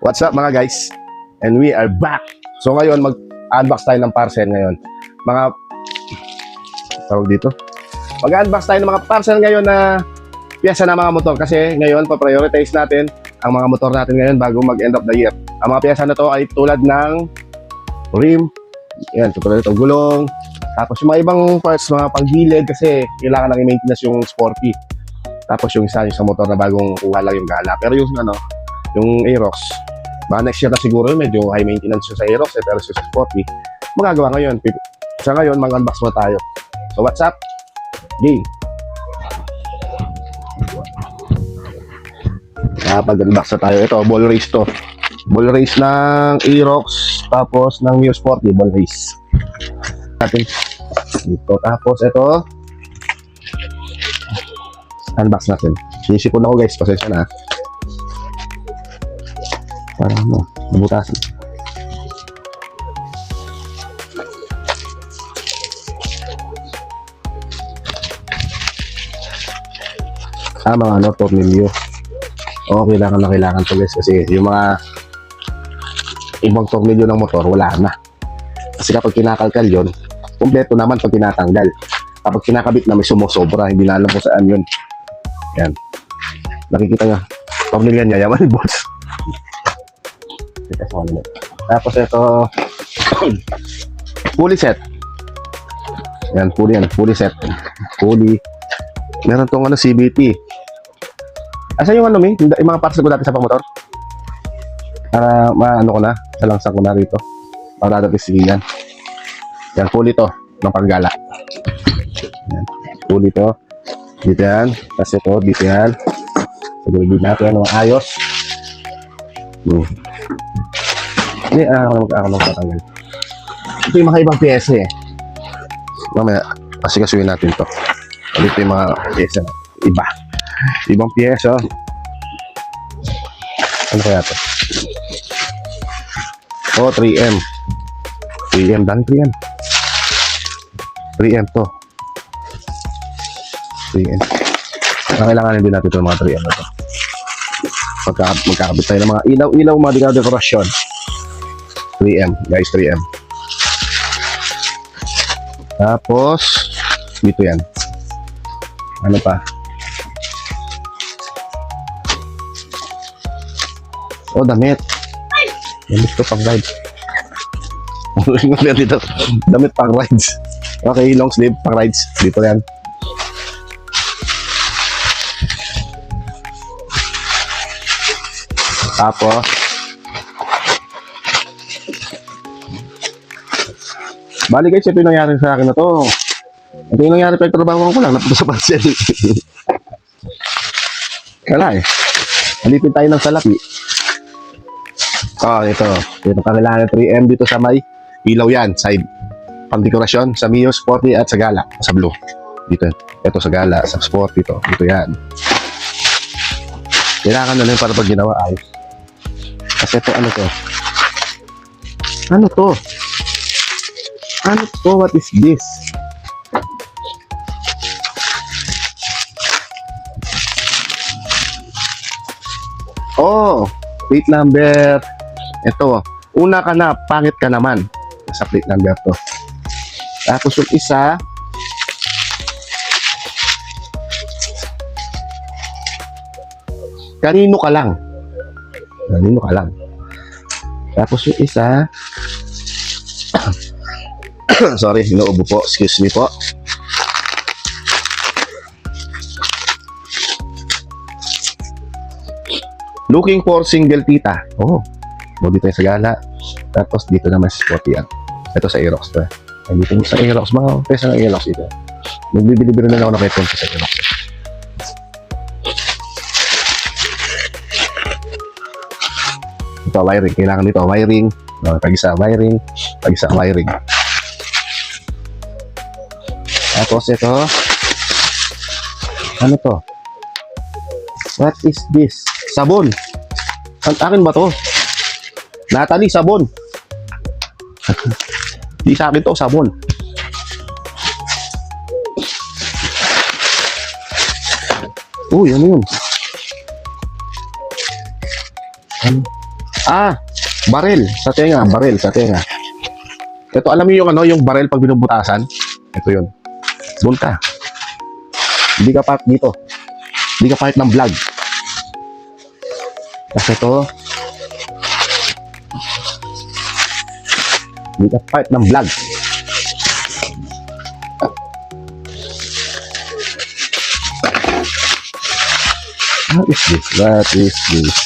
What's up mga guys? And we are back. So ngayon mag-unbox tayo ng parcel ngayon. Mga tawag dito. Mag-unbox tayo ng mga parcel ngayon na piyesa ng mga motor kasi ngayon pa-prioritize natin ang mga motor natin ngayon bago mag-end of the year. Ang mga piyesa na to ay tulad ng rim, yan, tulad ito, gulong, tapos yung mga ibang parts, mga panggilid kasi kailangan lang i-maintenance yung sporty. Tapos yung isa yung sa motor na bagong kuha lang yung gala. Pero yung yung Aerox, baka next year na siguro medyo high maintenance yung sa Aerox pero sa sporty magagawa ngayon. Sa ngayon mag-unbox mo tayo. So what's up? Game. Pag-unbox na tayo. Ito, ball race to. Ball race ng Aerox tapos ng Mio Sporty ball race. Natin dito. Tapos ito unbox natin. Sinisipon ako guys, pasensya na. Para ano, nabutasan. Mga ano, tornilyo. Oo, kailangan to guys kasi yung mga ibang tornilyo ng motor wala na. Kasi kapag kinakalkal yun, kumpleto naman pag tinatanggal. Kapag kinakabit na may sumusobra, hindi na alam kung saan yun. Yan. Nakikita nyo, tornilyo niya, yaman boss. Tapos ito fully set. Yan, fully set. Fully. Meron tong ano, CVT. Asan yung ano, yung mga parts ko dati sa pangmotor? Para maano ko na, salangsak ko na rito. Para dadating yan. Yan, fully to, ng panggala. Yan, fully to. Dito yan. Tapos ito, dito yan. Sigurigid natin ng ayos. Hindi, ako magtatanggal. Ito yung mga ibang pyesa eh. Mamaya, asikasuhin natin to. Dito yung mga pyesa. Ibang pyesa. Ano kaya to? Oh, 3M. 3M, dan 3M. 3M to. 3M. Kailangan din natin ito mga 3M na to. Magkakabit tayo ng mga ilaw-ilaw, mga dekorasyon. 3M, guys, 3M. Tapos, dito yan. Ano pa? Oh, damit. Damit ko pang rides. Dito. Damit pang rides. Okay, long sleeve pang rides. Dito yan. Tapos, bali guys, ito yung nangyari sa akin na to. Ito yung nangyari pag trabaho ko lang, napunta sa parcel. Kala eh. Halipin tayo ng salapi. Ito. Ito kailangan ng 3M dito sa may ilaw yan. Side. Pang-dekorasyon sa Mio Sporty at sa Gala. Sa blue. Dito. Ito sa Gala. Sa Sporty to. Dito yan. Kailangan na lang para pag ginawa ayos. Kasi ito, ano to? Ano to? Ano to? What is this? Oh, plate number. Ito, una ka na, pangit ka naman. Sa plate number to. Tapos yung isa, kanino ka lang. Kanino ka lang. Tapos yung isa, sorry, inuubo po. Excuse me po. Looking for single tita. Oh, dito sa Gala. Tapos dito naman sa Sporty yan. Ito sa Aerox to. Dito sa Aerox. Mga pesa ng Aerox ito. Nagbibili-bili na ako ng headphones sa Aerox. Ito, wiring. Kailangan nito, wiring. Pag-isa wiring. Pag-isa wiring. Tapos ito. Ano to? What is this? Sabon. Akin ba to? Natalie, sabon. Di sa akin to, sabon. Uy, ano yun? Ano? Baril sa tenga, baril sa tenga. Ito, alam niyo yung ano, yung baril pag binubutasan? Ito yun. Doon ka. Hindi ka part dito. Hindi ka part ng vlog. Kasi ito, hindi ka part ng vlog. What is this? What is this?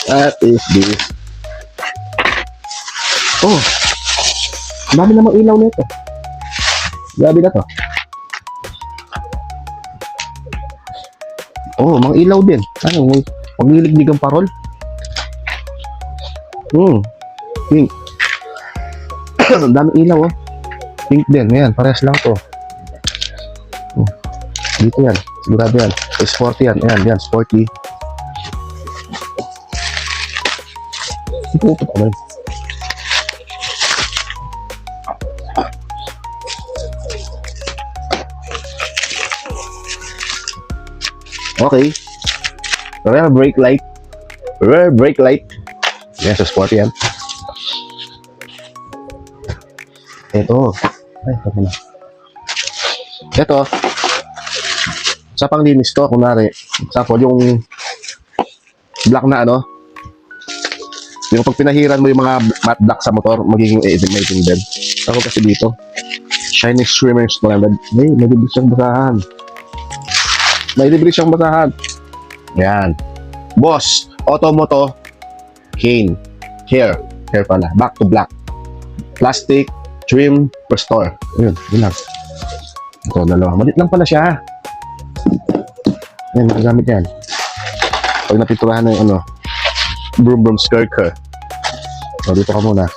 What is this? Oh, ang dami namang ilaw nito. Grabe na to. Oh, mga ilaw din. Ano, magliliglig ang parol. Pink. Ang daming ilaw, oh. Pink din. Ayan, parehas lang to. Dito yan. Sigurado yan. Sporty yan. Ayan, sporty. Ito pa rin. Okay. Rear brake light. Rear brake light. Yan, sa sporty yan. Ito. Ay, ito na. Ito. Sa panglinis to, kunwari. Example, yung black na ano. Yung pag pinahiran mo yung mga matte black sa motor, magiging itim din. Ako kasi dito. Shiny Swimmers branded. May libre siyang basahan. May libre siyang basahan. Yan. Boss, Automoto, Cane. Hair pala. Back to black. Plastic, trim, restore. Yun lang. Ito, dalawa. Malit lang pala siya. Yan, magagamit yan. Pag napinturahan na yung ano, broom skirker. So, dito ka muna.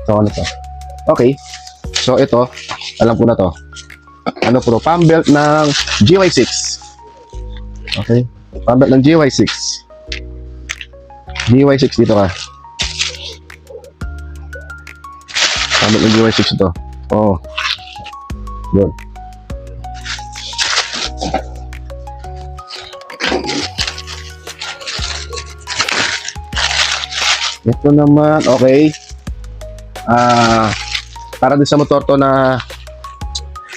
So, ano to? Okay. So, ito, alam ko na to. Ano po, pump belt ng GY6. Okay. Pump belt ng GY6. GY6 dito ka. Pump belt ng GY6 ito. Oh. Good. Ito naman, okay. Para din sa motor to na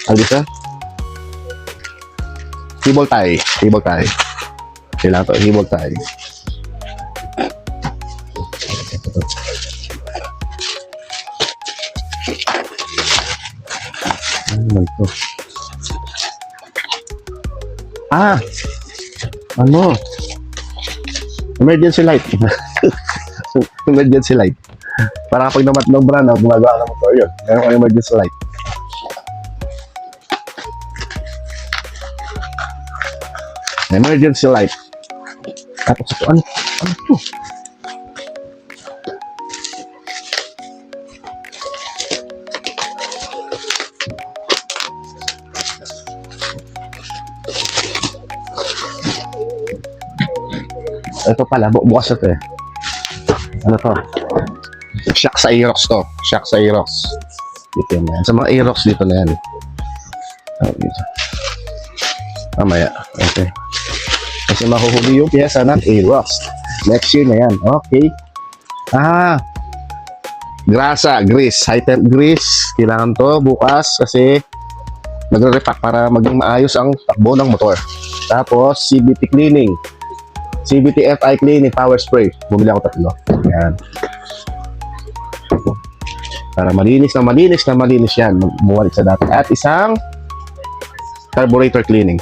ano dito? Cable tie. Kailangan to, cable tie. Ano to? Ano? Emergency light. Emergency light. Para kapag namatnog brand, gumagawa ng motor yun. Meron kang emergency light. Emergency light. Tapos ito, ano ito? Ito pala, bukas ito eh. Ano to? Shock sa Aerox to. Shock sa Aerox. Dito na yan. Sa mga Aerox dito na yan. Dito. Mamaya. Okay. Kasi mahuhuli yung piyesa ng Aerox. Next year na yan. Okay. Grasa, grease. High-temp grease. Kailangan to bukas kasi nagre-repack para maging maayos ang takbo ng motor. Tapos, CVT cleaning. CVT FI cleaning, power spray. Bumili ako 3. Yan. Para malinis yan. Bumalik sa dati. At isang carburetor cleaning.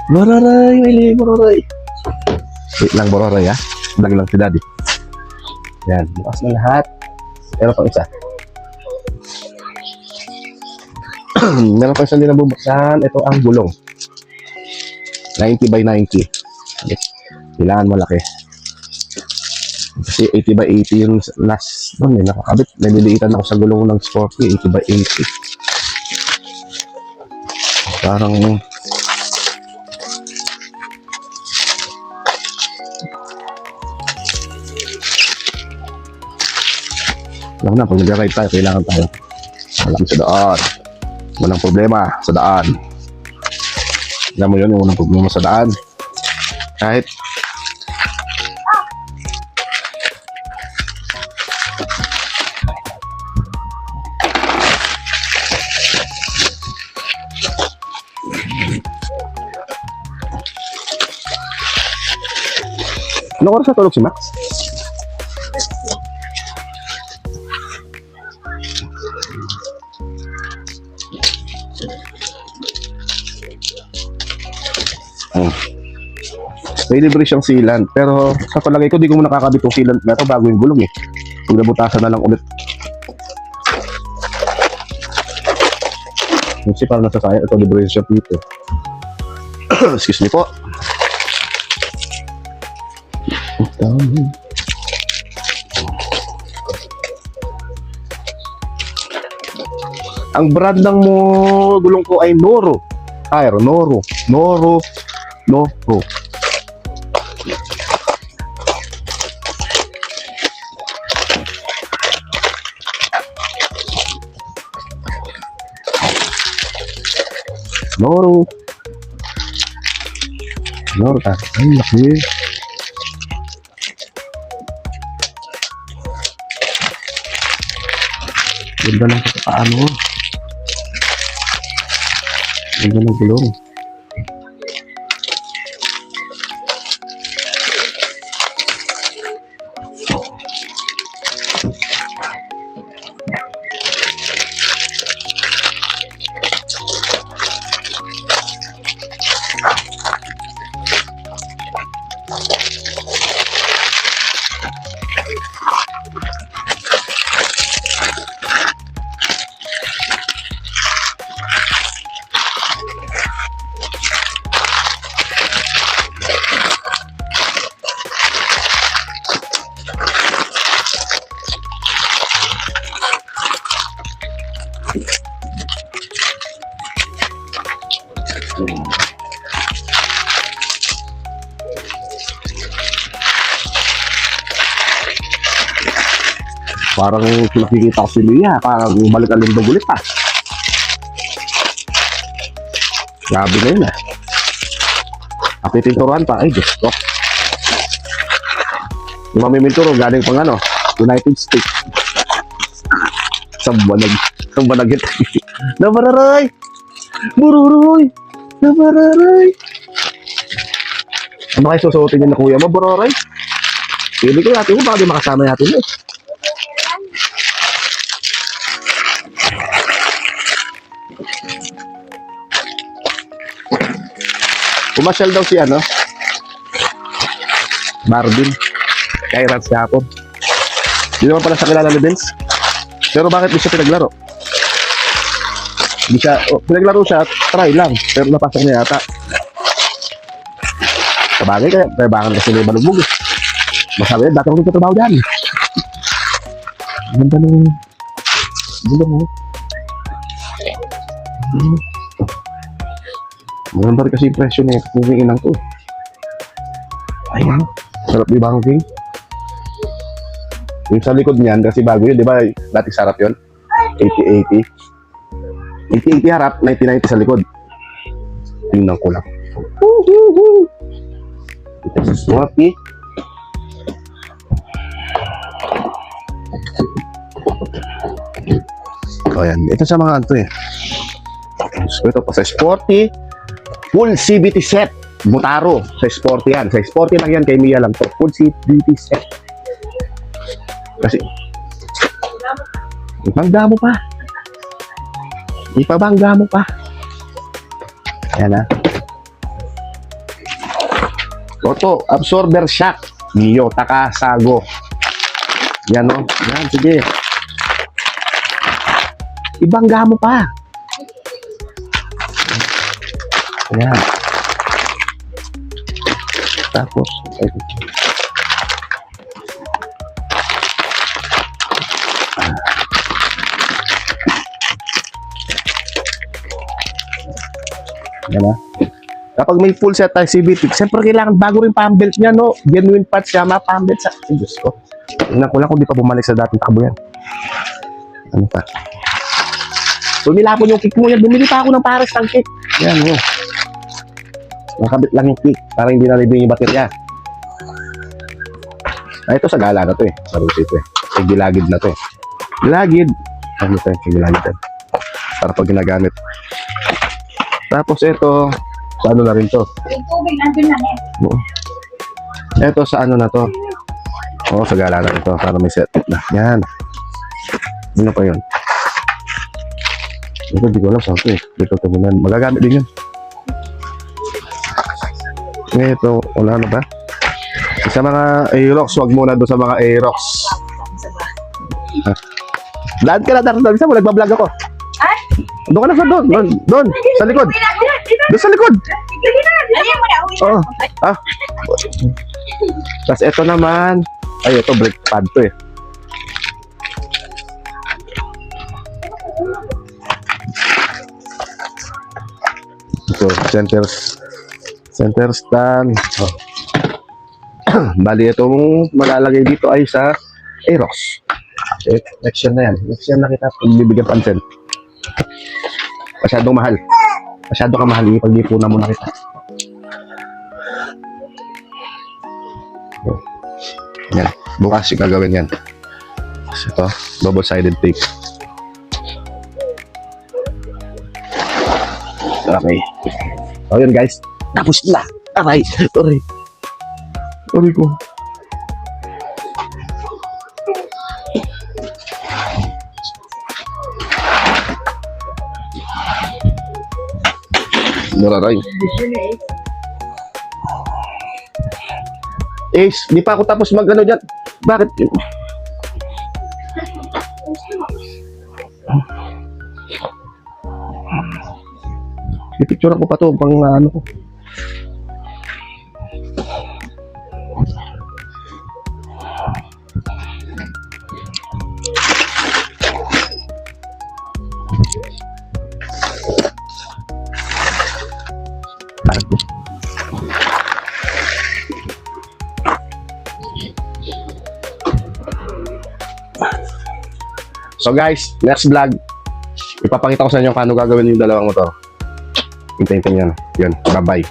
Bororay. Wait lang, Bororay ha. Vlog lang si Daddy. Yan. Bukas na lahat. Meron pang isa. Meron pang isa din na bubuksan. Ito ang gulong. 90 by 90. Kailangan malaki. Kasi 80 by 80 yung last doon nakakabit. Naliliitan ako sa gulong ng Scorpio. 80 by 80. Parang Alam na, pag nag-ride tayo, kailangan tayo. Alam sa daan. Walang problema sa daan. Alam mo yun, yung walang problema sa daan. Kahit anong oras natulog si Max? May libre siyang sealant. Pero sa palagay ko, di ko mo nakakabit yung sealant na ito bago yung gulong eh. Kung nabutasan na lang ulit. Kasi parang nasa sayang. Ito, libre siya dito. Excuse me po. Ang brand ng gulong ko ay Noro. Noro. Noro. Ay, laki. Ganda lang sa paano. Ganda ng gulong. Parang nakikita ko si Lia, parang balik alindog ulit pa. Grabe na yun ah. Napitinturuan pa, ay Diyos ko. Yung mamiminturo galing pang ano, United States. Sambanag ito. Nabararay! Bururoy! Nabararay! Ano kayo susuotin yun na kuya mo, Bararay? Pili ko natin kung baka di makasama natin eh. Pumasyal daw si ano, Marvin, kay Rans kahapon. Hindi naman pala sa kilala ni Benz. Pero bakit di siya pinaglaro? Hindi siya, pinaglaro siya, try lang. Pero napasok niya yata. Sabagay kaya, bayabangan kasi may balugbog eh. Masabi niya, dati ako nagtatrabaho dyan. Ganda ng gulong oh. Maganda rin kasi yung presyo na yung inang ko. Ayan, sarap di banking. Yung sa likod niyan, kasi bago yun, di ba? Dati sarap yun. 80-80. 80-80 harap, 90-90 sa likod. Tingnan ko lang. Ito sa Swapi. O yan, ito sa mga anto eh. So ito pa sa Sporty. Full CVT set. Mutaro. Sa Sporty yan. Sa Sporty lang yan. Kay Mia lang to. Full CVT set. Kasi ipangga mo pa. Ipabangga mo pa. Ayan ha. Toto. Absorber shock. Mio. Takasago. Yan o. Yan. Sige. Ibangga mo pa. Ayan. Tapos, yan na. Kapag may full set tayo CVT, siyempre kailangan bago rin pambelt niya, no? Genuine parts siya, mapambelt sa... Diyos ko. Tingnan ko lang kung di pa bumalik sa dating takbo yan. Ano pa? Tumilapon yung cake mo yan. Bumili pa ako ng pares ng cake. Yan, oh. Nakabit lang yung cake para hindi nalibing yung baterya. Ito sa gala na to eh. Maruti ito eh. Sa gilagid na to eh. Gilagid. Ano to eh? Gilagid to. Para pag ginagamit. Tapos ito, sa ano na rin to? Yung tubig, nandun lang eh. Oo. Ito sa ano na to? Oo, sa gala na ito. Para may set na. Yan. Ano pa yun? Ito, di ko alam saan ito eh. Dito tumunan. Magagamit din yun. Ito, wala na ba? Sa mga Aerox, wag muna doon sa mga Aerox. Daan ka na, Dardan. Isa mo, nagbablog ako. Ay? Doon ka na sa doon. Doon, sa likod. Doon sa likod. Ayun mo na, uwi na. Oo. Ah. Tapos ito naman. Ay, ito, brake pad to eh. Ito, center stand. Oh. Bali, itong malalagay dito ay sa Aerox. Next year na yan. Next year na kita bibigyan pansin. Masyadong mahal. Masyado ka mahal. Ipag-ipunan mo na kita. Yan. Bukas yung gagawin yan. Ito, double-sided tape. Okay. So, yun guys. Tapos na. Aray. Sorry. Sorry ko. Nararay. Ace, di pa ako tapos mag-ano dyan. Bakit? I-picture ko pa to pang ano ko. So guys, next vlog, ipapakita ko sa inyo paano gagawin yung dalawang motor. Hintayin yan. Yun, bye-bye.